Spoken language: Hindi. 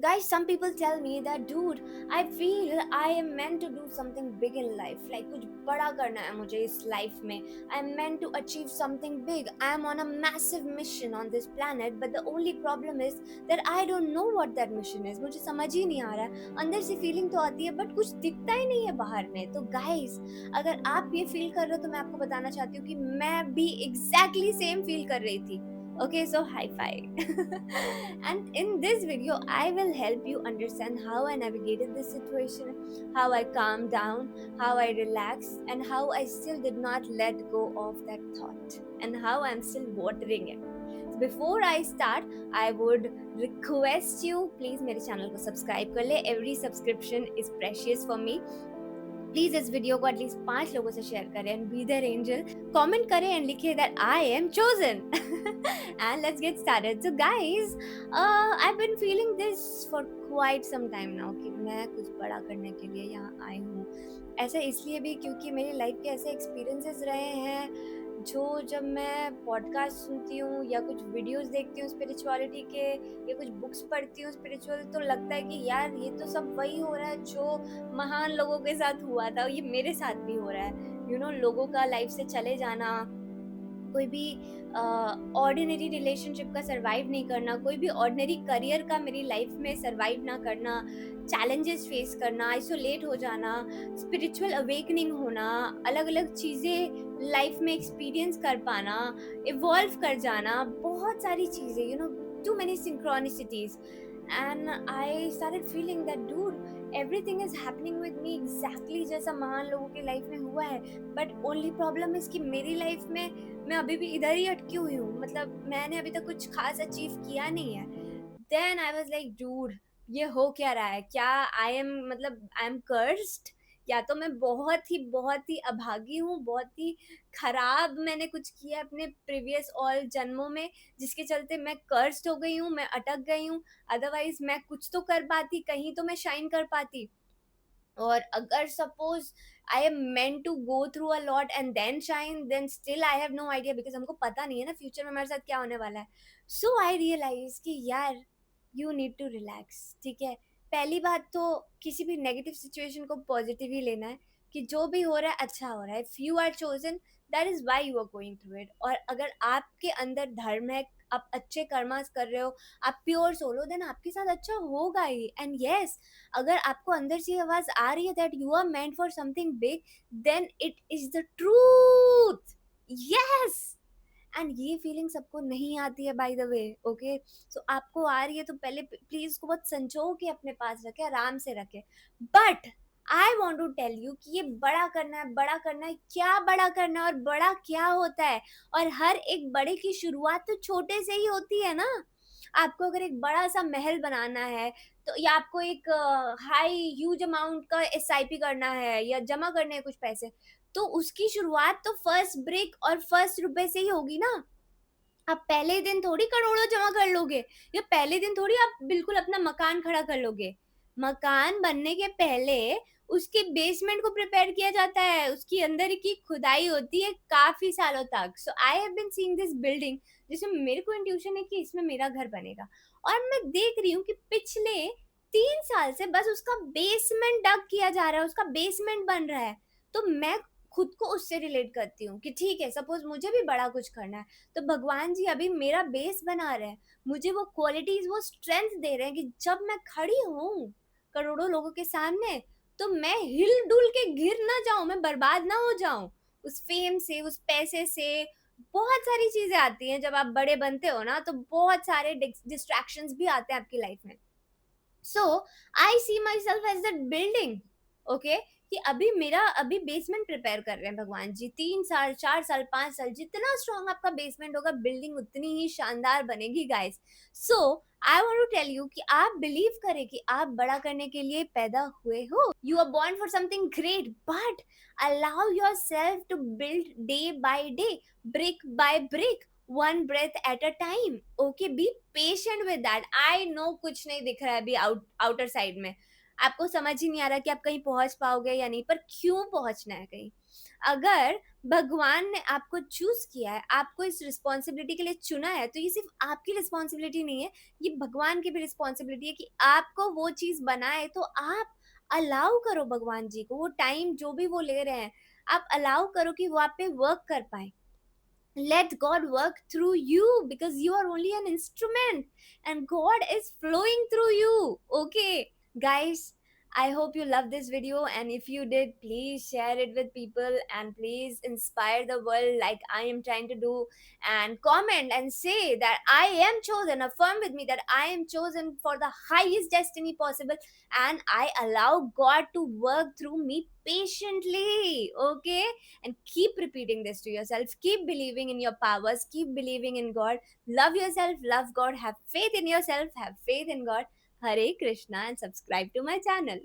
Guys, some people tell me that, dude, I feel I am meant to do something big in life. Like कुछ बड़ा करना है मुझे इस life में. I am meant to achieve something big. I am on a massive mission on this planet, but the only problem is that I don't know what that mission is. मुझे समझ ही नहीं आ रहा है. अंदर से feeling तो आती है, but कुछ दिखता ही नहीं है बाहर में. तो guys, अगर आप ये feel कर रहे हो तो मैं आपको बताना चाहती हूँ कि मैं भी exactly same feel कर रही थी. Okay, so high five. And in this video, I will help you understand how I navigated this situation, how I calmed down, how I relaxed, and how I still did not let go of that thought, and how I'm still watering it. So before I start, I would request you, please मेरे channel को subscribe कर ले. Every subscription is precious for me. Please इस वीडियो को एटलीस्ट 5 लोगों से शेयर करें and be their angel. Comment करें एंड लिखिए that I am chosen. And let's get started. So guys, I have been feeling this for quite some time now कि मैं कुछ बड़ा करने के लिए यहाँ आई हूँ. ऐसा इसलिए भी क्योंकि मेरी लाइफ के ऐसे एक्सपीरियंसेस रहे हैं जो जब मैं पॉडकास्ट सुनती हूँ या कुछ वीडियोस देखती हूँ स्पिरिचुअलिटी के या कुछ बुक्स पढ़ती हूँ स्पिरिचुअल, तो लगता है कि यार ये तो सब वही हो रहा है जो महान लोगों के साथ हुआ था. ये मेरे साथ भी हो रहा है. लोगों का लाइफ से चले जाना, कोई भी ऑर्डिनरी रिलेशनशिप का सरवाइव नहीं करना, कोई भी ऑर्डिनरी करियर का मेरी लाइफ में सरवाइव ना करना, चैलेंजेस फेस करना, आइसोलेट हो जाना, स्पिरिचुअल अवेकनिंग होना, अलग अलग चीज़ें लाइफ में एक्सपीरियंस कर पाना, इवॉल्व कर जाना, बहुत सारी चीज़ें, too many synchronicities. And I started feeling that dude, everything is happening with me exactly जैसा महान लोगों की लाइफ में हुआ है. बट ओनली प्रॉब्लम इज कि मेरी लाइफ में मैं अभी भी इधर ही अटकी हुई हूँ. मतलब मैंने अभी तक कुछ खास अचीव किया नहीं है. Then I was like, dude, ये हो क्या रहा है? क्या आई एम कर्स्ड? या तो मैं बहुत ही अभागी हूँ, बहुत ही खराब मैंने कुछ किया अपने प्रीवियस ऑल जन्मों में, जिसके चलते मैं कर्स्ड हो गई हूँ, मैं अटक गई हूँ. अदरवाइज मैं कुछ तो कर पाती, कहीं तो मैं शाइन कर पाती. और अगर suppose I am meant to go through a lot and then shine, then still I have no idea, because हमको पता नहीं है ना फ्यूचर में हमारे साथ क्या होने वाला है. सो आई रियलाइज कि यार, यू नीड टू रिलैक्स. ठीक है, पहली बात तो किसी भी नेगेटिव सिचुएशन को पॉजिटिव ही लेना है कि जो भी हो रहा है अच्छा हो रहा है. If you are chosen, that is why you are going through it. और अगर आपके अंदर धर्म है, आप अच्छे कर्मास कर रहे हो, आप प्योर सोलो, देन आपके साथ अच्छा होगा ही. एंड यस, अगर आपको अंदर से आवाज आ रही है that you are meant for something big, then it is the truth. Yes. And ये फीलिंग सबको नहीं आती है, by the way. Okay, so आपको आ रही है तो पहले प्लीज उसको बहुत संजो के अपने पास रखे, आराम से रखे. But I want to tell you कि ये बड़ा करना है, बड़ा करना है, क्या बड़ा करना है और बड़ा क्या होता है. और हर एक बड़े की शुरुआत तो छोटे से ही होती है ना. आपको अगर एक बड़ा सा महल बनाना है, तो या आपको एक हाई ह्यूज अमाउंट का एसआईपी करना है या जमा करने हैं कुछ पैसे, तो उसकी शुरुआत तो फर्स्ट ब्रेक और फर्स्ट रुपए से ही होगी ना. आप पहले दिन थोड़ी करोड़ों जमा कर लोगे, या पहले दिन थोड़ी आप बिल्कुल अपना मकान खड़ा कर लोगे. मकान बनने के पहले उसके बेसमेंट को प्रिपेयर किया जाता है, उसकी अंदर की खुदाई होती है काफी सालों तक. So I have been seeing this building, जिसमें मेरे को इंट्यूशन है कि इसमें मेरा घर बनेगा. और मैं देख रही हूँ कि पिछले 3 साल से बस उसका बेसमेंट डग किया जा रहा है, उसका बेसमेंट बन रहा है. तो मैं खुद को उससे रिलेट करती हूँ कि ठीक है, सपोज मुझे भी बड़ा कुछ करना है, तो भगवान जी अभी मेरा बेस बना रहे हैं, मुझे वो क्वालिटीज, वो स्ट्रेंथ दे रहे हैं कि जब मैं खड़ी हूँ करोड़ों लोगों के सामने, तो मैं हिल डुल के गिर ना जाऊं, मैं बर्बाद ना हो जाऊं उस फेम से, उस पैसे से. बहुत सारी चीजें आती हैं जब आप बड़े बनते हो ना, तो बहुत सारे डिस्ट्रैक्शंस भी आते हैं आपकी लाइफ में. So I see myself as that building. Okay, कि अभी बेसमेंट प्रिपेयर कर रहे हैं भगवान जी. 3 साल, 4 साल, 5 साल, जितना स्ट्रांग आपका बेसमेंट होगा, बिल्डिंग उतनी ही शानदार बनेगी guys. So I want to tell you कि आप बिलीव करें कि आप बड़ा करने के लिए पैदा हुए हो. You are born for something great, but allow yourself to build day by day, brick by brick, one breath at a time. Okay, be patient with that. I know कुछ नहीं दिख रहा है अभी आउटर साइड में. आपको समझ ही नहीं आ रहा कि आप कहीं पहुँच पाओगे या नहीं, पर क्यों पहुँचना है कहीं? अगर भगवान ने आपको चूज़ किया है, आपको इस रिस्पॉन्सिबिलिटी के लिए चुना है, तो ये सिर्फ़ आपकी रिस्पॉन्सिबिलिटी नहीं है, ये भगवान की भी रिस्पॉन्सिबिलिटी है कि आपको वो चीज़ बनाए, तो आप अलाउ करो भगवान जी को, वो टाइम जो भी वो ले रहे हैं, आप अलाउ करो कि वो आप पे वर्क कर पाएँ। Let God work through you because you are only an instrument and God is flowing through you. Okay, guys, I hope you love this video, and if you did, please share it with people and please inspire the world like I am trying to do, and comment and say that I am chosen. Affirm with me that I am chosen for the highest destiny possible, and I allow God to work through me patiently. Okay, and keep repeating this to yourself. Keep believing in your powers, keep believing in God. Love yourself, love God, have faith in yourself, have faith in God. Hare Krishna, and subscribe to my channel.